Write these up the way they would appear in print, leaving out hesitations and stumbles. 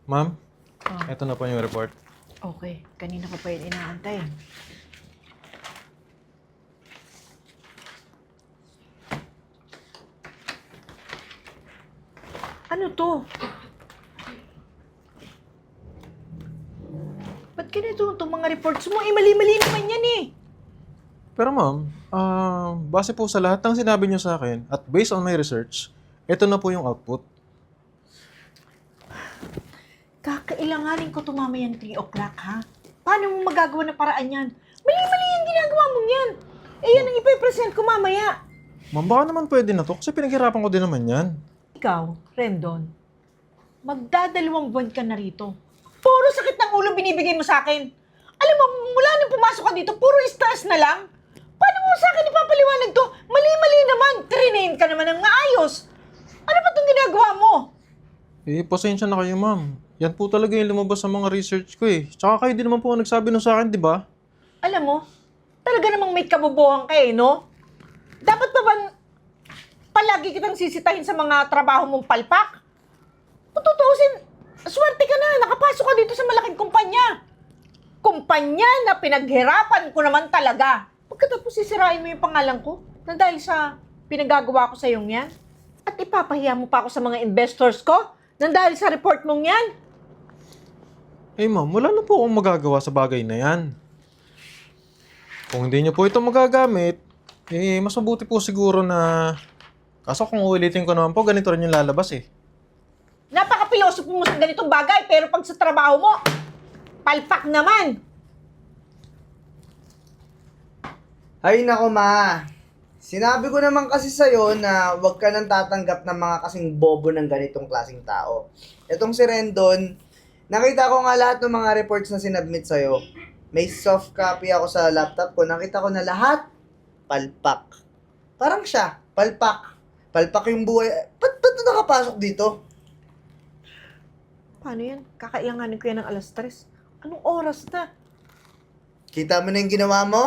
Ma'am, Oh, eto na po yung report. okay. Kanina ko pa yun inaantay. Ano to? Ba't ganito itong mga reports mo? Mali-mali naman yan eh. Pero ma'am, base po sa lahat ng sinabi niyo sa akin at based on my research, eto na po yung output. Kakailanganin ko tumamayang 3 o'clock, ha? Paano mo magagawa ng paraan yan? Mali-mali yung ginagawa mong yan. Eh, yan ang ipipresent ko mamaya. Ma'am, baka naman pwede na to kasi pinaghirapan ko din naman yan. Ikaw, Rendon, magdadalawang buwan ka na rito. Puro sakit ng ulo binibigay mo sa akin. Alam mo, mula nung pumasok ka dito, puro stress na lang. Paano mo sa akin ipapaliwanag to? Mali-mali naman. Trinain ka naman ng maayos. Ano ba itong ginagawa mo? Eh, pasensya na kayo ma'am. Yan po talaga yung lumabas sa mga research ko eh. Tsaka kayo din naman po ang nagsabi nun sa akin, di ba? Alam mo, talaga namang may kabobohan ka eh, no? Dapat ba bang palagi kitang sisitahin sa mga trabaho mong palpak? Kung tutuusin, swerte ka na, nakapasok ka dito sa malaking kumpanya. Kumpanya na pinaghirapan ko naman talaga. Pagkatapos sisirain mo yung pangalan ko na dahil sa pinagagawa ko sa iyong yan. At ipapahiya mo pa ako sa mga investors ko na dahil sa report mong yan. Eh ma'am, wala na po akong magagawa sa bagay na yan. Kung hindi niyo po ito magagamit, eh mas mabuti po siguro na... Kaso kung ulitin ko naman po, ganito rin yung lalabas eh. Napaka-pilosopo mo sa ganitong bagay, pero pag sa trabaho mo, palpak naman. Ay nako ma, sinabi ko naman kasi sa'yo na huwag ka nang tatanggap ng mga kasing bobo ng ganitong klaseng tao. Itong si Rendon, nakita ko nga lahat ng mga reports na sinubmit sa'yo. May soft copy ako sa laptop ko, nakita ko na lahat, palpak. Parang siya, palpak. Palpak yung buhay. Ba't nakapasok dito? Paano yan? Kakailanganin ko yan ng alas 3. Anong oras na? Kita mo na yung ginawa mo?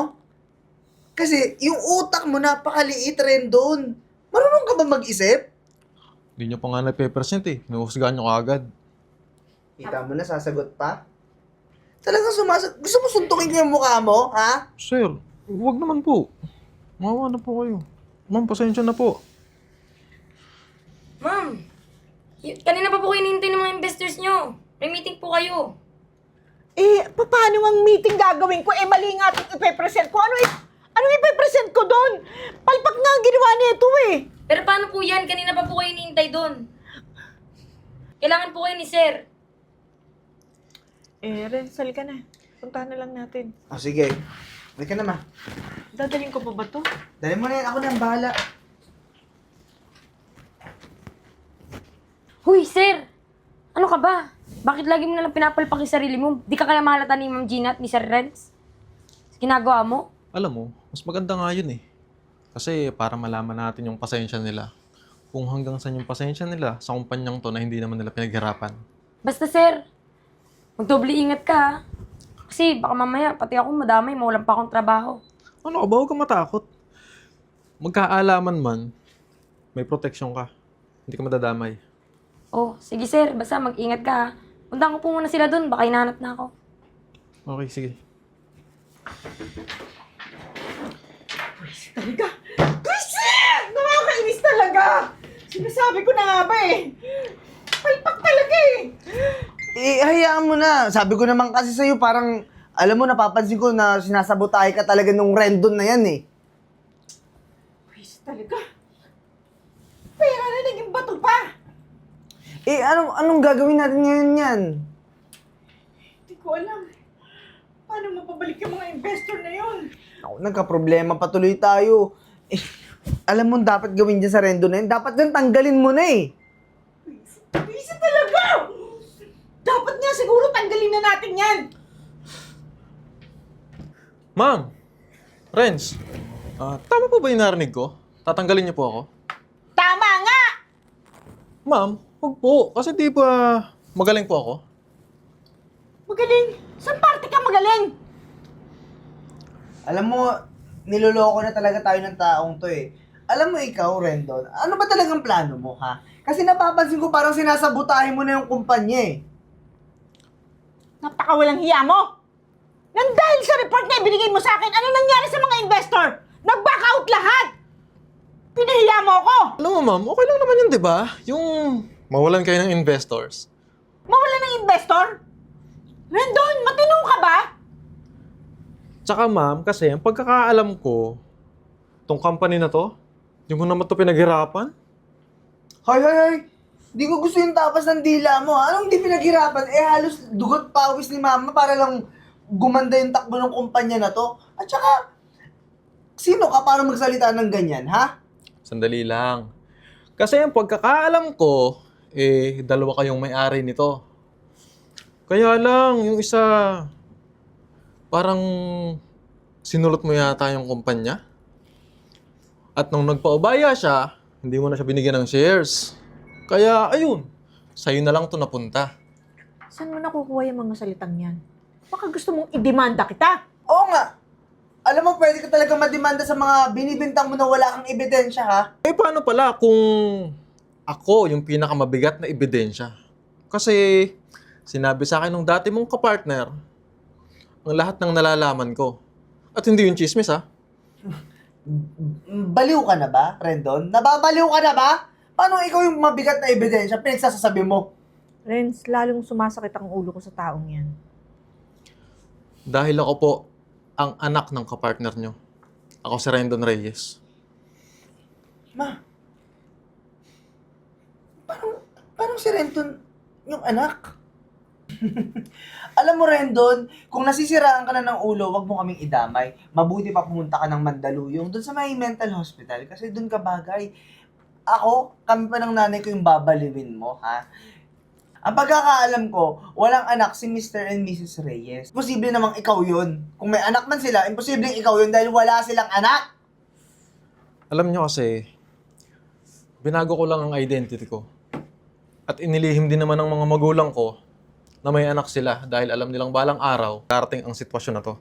Kasi yung utak mo napakaliit, Rendon. Marunong ka ba mag-isip? Hindi niyo pa nga nagpe-present eh. Nahuhusgahan niyo kaagad. Kita mo na, sasagot pa? Talagang gusto mo suntukin ko yung mukha mo, ha? Sir, huwag naman po. Mawa na po kayo. Ma'am, pasensya na po. Ma'am, kanina pa po kayo hinihintay ng mga investors nyo. May meeting po kayo. Eh, paano ang meeting gagawin ko? Eh, mali nga itong ipepresent ko. Ano ipepresent ko doon? Palpak nga ang ginawa nito eh. Pero paano po yan? Kanina pa po kayo hinihintay doon. Kailangan po kayo ni Sir. Eh, Renzel ka na. Puntahan na lang natin. O sige, hindi ka na ma. Dadaling ko pa ba to? Dali mo na yan, ako na ang bahala. Huy, Sir! Ano ka ba? Bakit lagi mo nalang pinapalpak yung sarili mo? Di ka kaya mahalata ni Ma'am Gina at ni Sir Renz? Sa ginagawa mo? Alam mo, mas maganda nga yun eh. Kasi para malaman natin yung pasensya nila. Kung hanggang saan yung pasensya nila sa kumpanyang to na hindi naman nila pinaghirapan. Basta, Sir, magdoble ingat ka, ha? Kasi baka mamaya, pati ako madamay, mawalan pa akong trabaho. Ano ka ba? Huwag kang matakot. Magkaalaman man, may protection ka. Hindi ka madadamay. Oh, sige, Sir. Basta mag-ingat ka, ha? Puntahan ko po muna sila doon, baka hinahanap na ako. Okay, sige. Talaga? Twisted! Nakakainis talaga! Sinasabi ko na nga ba eh. Palpak talaga eh. Eh, hayaan mo na. Sabi ko naman kasi sa'yo, parang, alam mo, napapansin ko na sinasabotahe ka talaga nung Rendon na yan eh. Twisted talaga. Pera na naging bato pa. Eh, anong gagawin natin ngayon yan? Hindi ko alam. Paano mapabalik yung mga investor na yun? Ako, nagka-problema patuloy tayo. Eh, alam mo, dapat gawin dyan sa Rendon na yan. Dapat dyan tanggalin mo na eh. Twisted talaga! Dapat nga siguro tanggalin na natin yan. Ma'am! Renz! Tama po ba yung narinig ko? Tatanggalin niyo po ako? Tama nga! Ma'am, huwag po. Kasi di ba magaling po ako? Magaling! Saan parte ka magaling? Alam mo, niloloko na talaga tayo ng taong to eh. Alam mo ikaw, Rendon, ano ba talagang plano mo, ha? Kasi napapansin ko parang sinasabotahe mo na yung kumpanya eh. Napakawalang hiya mo! Nang dahil sa report na ibinigay mo sa akin, ano nangyari sa mga investor? Nag-back out lahat! Pinahiya mo ako! Alam mo, ma'am, okay lang naman yun, di ba? Yung mawalan kayo ng investors. Mawala ng investor? Rendon, matino ka ba? Tsaka, ma'am, kasi ang pagkakaalam ko, tong company na to, yung mo naman to pinaghirapan. Hoy! Di ko gusto yung tapas ng dila mo. Anong di pinaghirapan? Halos dugot pawis ni mama para lang gumanda yung takbo ng kumpanya na to. At saka, sino ka para magsalita ng ganyan, ha? Sandali lang. Kasi ang pagkakaalam ko, dalawa kayong may-ari nito. Kaya lang, yung isa, parang sinulot mo yata yung kumpanya. At nung nagpaubaya siya, hindi mo na siya binigyan ng shares. Kaya, ayun, sa'yo na lang to napunta. Saan mo nakukuha yung mga salitang yan? Baka gusto mong idemanda kita? Oo nga. Alam mo, pwede ka talaga mademanda sa mga binibintang mo na wala kang ebidensya, ha? Paano pala kung ako yung pinakamabigat na ebidensya? Kasi sinabi sa akin nung dati mong kapartner ang lahat ng nalalaman ko. At hindi yung chismis, ha? Baliw ka na ba, Rendon? Nababaliw ka na ba? Paano ikaw yung mabigat na ebidensya pinagsasasabi mo? Renz, lalong sumasakit ang ulo ko sa taong yan. Dahil ako po ang anak ng kapartner nyo. Ako si Rendon Reyes. Ma, parang si Rendon yung anak. Alam mo, Rendon, kung nasisiraan ka na ng ulo, wag mo kaming idamay. Mabuti pa pumunta ka ng Mandaluyong doon sa may mental hospital kasi doon ka bagay. Kami pa ng nanay ko yung babaliwin mo, ha? Ang pagkakaalam ko, walang anak si Mr. and Mrs. Reyes. Posible namang ikaw yun. Kung may anak man sila, imposibleng ikaw yun dahil wala silang anak. Alam nyo kasi, binago ko lang ang identity ko. At inilihim din naman ng mga magulang ko na may anak sila dahil alam nilang balang araw, darating ang sitwasyon na to.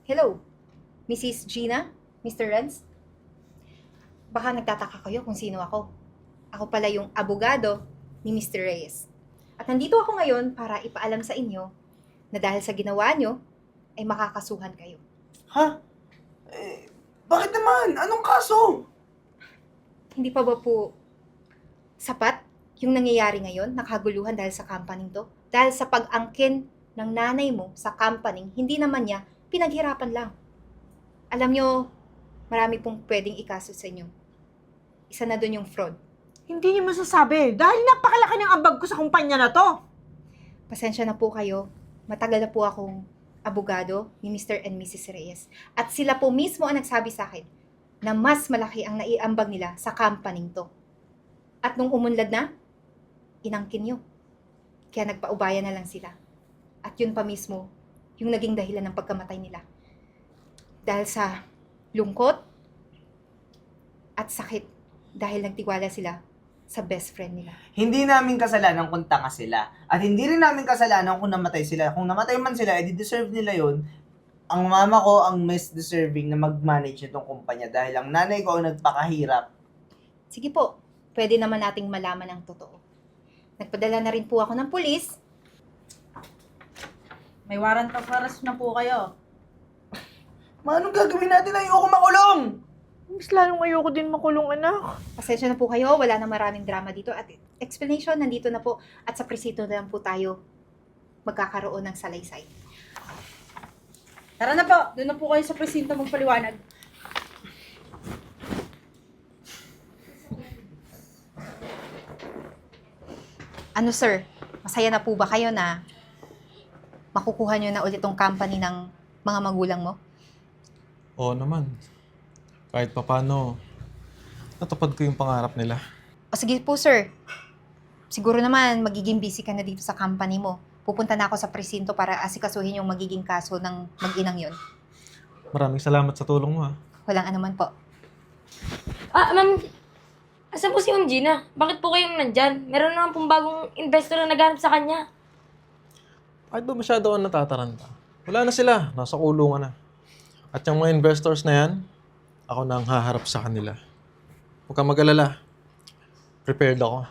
Hello, Mrs. Gina, Mr. Renz. Baka nagtataka kayo kung sino ako. Ako pala yung abogado ni Mr. Reyes. At nandito ako ngayon para ipaalam sa inyo na dahil sa ginawa nyo, ay makakasuhan kayo. Ha? Bakit naman? Anong kaso? Hindi pa ba po sapat yung nangyayari ngayon, nakaguluhan dahil sa company to? Dahil sa pag-angkin ng nanay mo sa company, hindi naman niya pinaghirapan lang. Alam nyo, marami pong pwedeng ikaso sa inyo. Isa na doon yung fraud. Hindi niyo masasabi dahil napakalaki ng ambag ko sa kumpanya na to. Pasensya na po kayo. Matagal na po akong abogado ni Mr. and Mrs. Reyes. At sila po mismo ang nagsabi sa akin na mas malaki ang naiambag nila sa company to. At nung umunlad na, inangkin nyo. Kaya nagpaubaya na lang sila. At yun pa mismo, yung naging dahilan ng pagkamatay nila. Dahil sa lungkot at sakit dahil nagtiwala sila sa best friend nila. Hindi namin kasalanan kung tanga sila. At hindi rin namin kasalanan kung namatay sila. Kung namatay man sila, edi deserve nila yon. Ang mama ko ang most deserving na mag-manage itong kumpanya dahil ang nanay ko ang nagpakahirap. Sige po, pwede naman nating malaman ang totoo. Nagpadala na rin po ako ng pulis. May warrant of arrest na po kayo. Anong gagawin natin? Ayoko makulong! Mas lalong ayoko din makulong, anak. Pasensya na po kayo, wala na maraming drama dito. At explanation, nandito na po. At sa presito na lang po tayo magkakaroon ng salaysay. Tara na po, doon na po kayo sa presinto magpaliwanag. Ano sir, masaya na po ba kayo na makukuha nyo na ulit tong company ng mga magulang mo? Oo naman. Kahit papano, natupad ko yung pangarap nila. O sige po sir, siguro naman magiging busy ka na dito sa company mo. Pupunta na ako sa presinto para asikasuhin yung magiging kaso ng mag-inang yun. Maraming salamat sa tulong mo, ha. Walang anuman po. Ma'am, asan po si Ma'am Gina? Bakit po kayong nandyan? Meron naman pong bagong investor na naghanap sa kanya. Kahit ba masyado ang natataranta? Wala na sila. Nasa kulungan na. At yung mga investors na yan, ako na ang haharap sa kanila. Huwag kang mag-alala. Prepared ako.